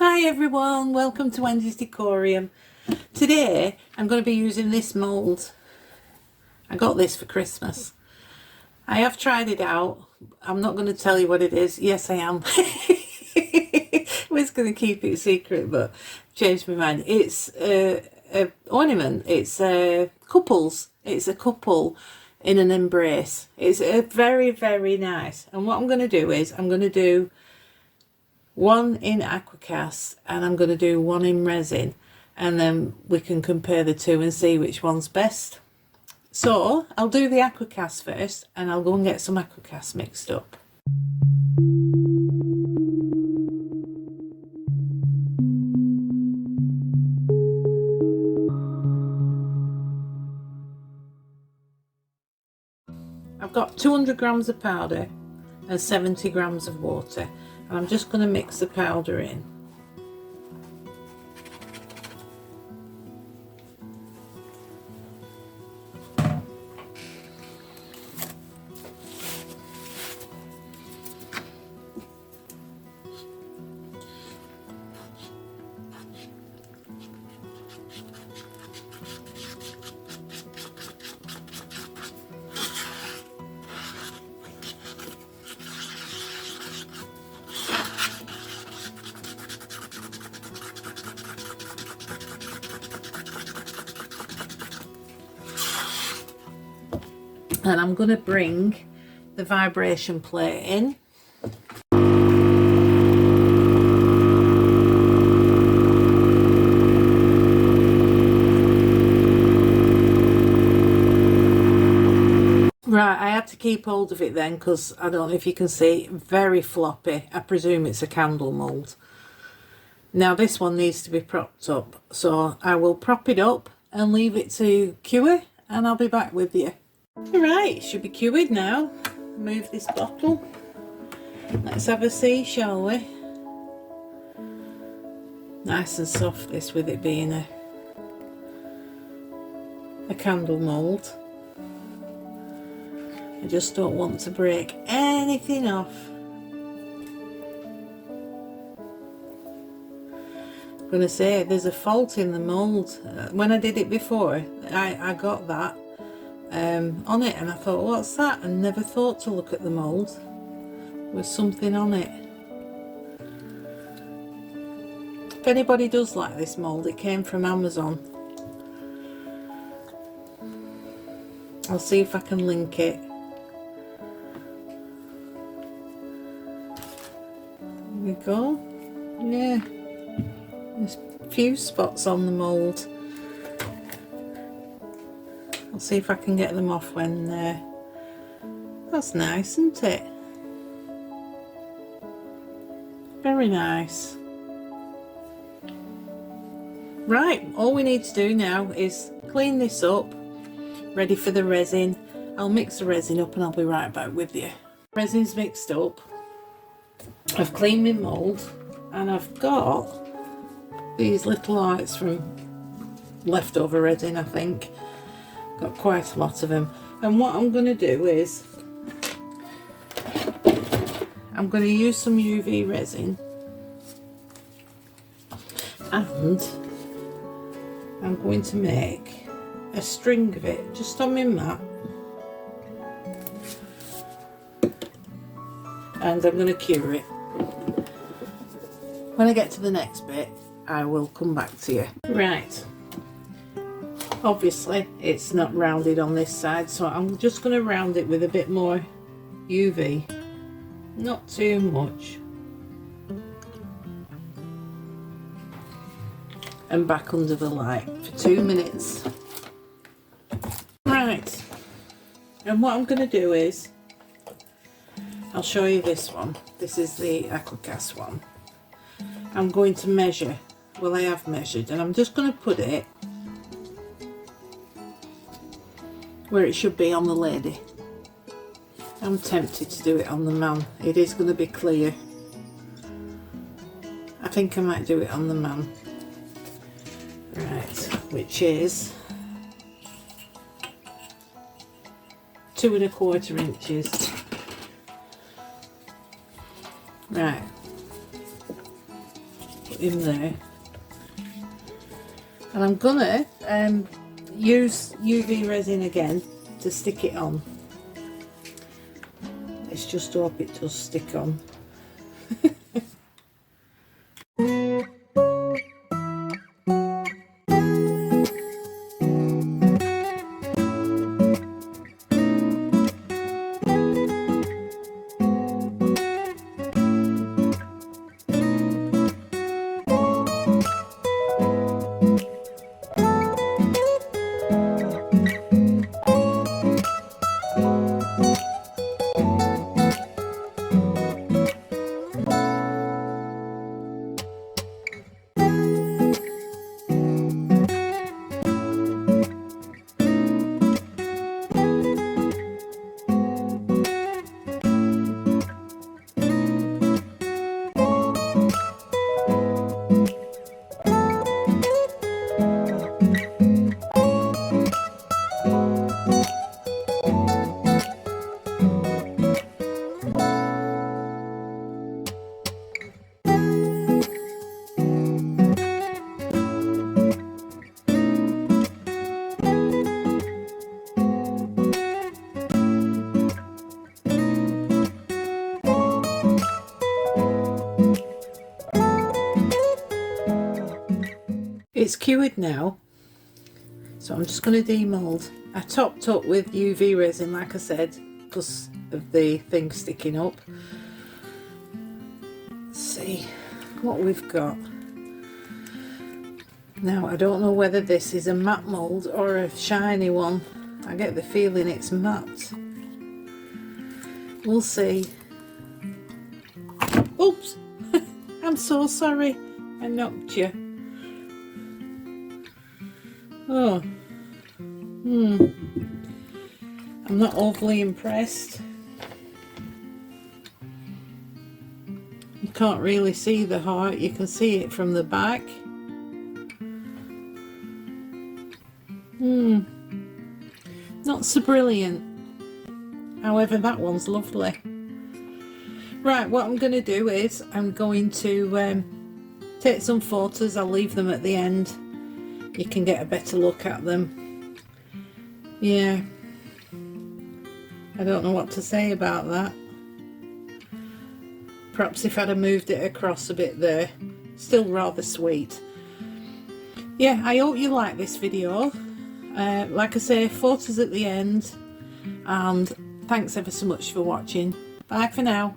Hi everyone, welcome to Wendy's Decorium. Today I'm going to be using this mould. I got this for Christmas. I have tried it out. I'm not going to tell you what it is. Yes, I am. I was going to keep it secret, but changed my mind. It's a ornament. It's couples. It's a couple in an embrace. It's very, very nice. And what I'm going to do is I'm going to do one in Aquacast and I'm going to do one in resin, and then we can compare the two and see which one's best. So I'll do the Aquacast first and I'll go and get some Aquacast mixed up. I've got 200 grams of powder and 70 grams of water, and I'm just going to mix the powder in. And I'm going to bring the vibration plate in. Right, I had to keep hold of it then because I don't know if you can see, very floppy. I presume it's a candle mould. Now this one needs to be propped up, so I will prop it up and leave it to cure, and I'll be back with you. Right, it should be cured now. Move this bottle. Let's have a see, shall we? Nice and soft this, with it being a candle mould. I just don't want to break anything off. I'm going to say there's a fault in the mould. When I did it before, I got that on it, and I thought, what's that? And never thought to look at the mould. There was something on it. If anybody does like this mould, it came from Amazon. I'll see if I can link it. There we go. Yeah, there's a few spots on the mould. I'll see if I can get them off when that's nice, isn't it? Very nice. Right, all we need to do now is clean this up, ready for the resin. I'll mix the resin up and I'll be right back with you. Resin's mixed up. I've cleaned my mould and I've got these little lights from leftover resin, I think. Got quite a lot of them, and what I'm going to do is I'm going to use some UV resin and I'm going to make a string of it just on my mat, and I'm going to cure it. When I get to the next bit I will come back to you. Right, obviously it's not rounded on this side, so I'm just going to round it with a bit more UV, not too much, and back under the light for 2 minutes. Right, and what I'm going to do is I'll show you this one. This is the Aquacast one. I'm going to measure, well I have measured, and I'm just going to put it where it should be on the lady. I'm tempted to do it on the man. It is going to be clear. I think I might do it on the man. Right, which is 2¼ inches. Right, in there. And I'm gonna use UV resin again to stick it on. Let's just hope it does stick on. It's cured now, so I'm just going to demold. I topped up with UV resin, like I said, because of the thing sticking up. Let's see what we've got. Now, I don't know whether this is a matte mould or a shiny one. I get the feeling it's matte. We'll see. Oops! I'm so sorry, I knocked you. Oh, I'm not overly impressed. You can't really see the heart, you can see it from the back. Not so brilliant. However, that one's lovely. Right, what I'm going to do is I'm going to take some photos. I'll leave them at the end. You can get a better look at them. Yeah, I don't know what to say about that. Perhaps if I'd have moved it across a bit there. Still rather sweet. Yeah, I hope you like this video. Like I say, photos at the end. And thanks ever so much for watching. Bye for now.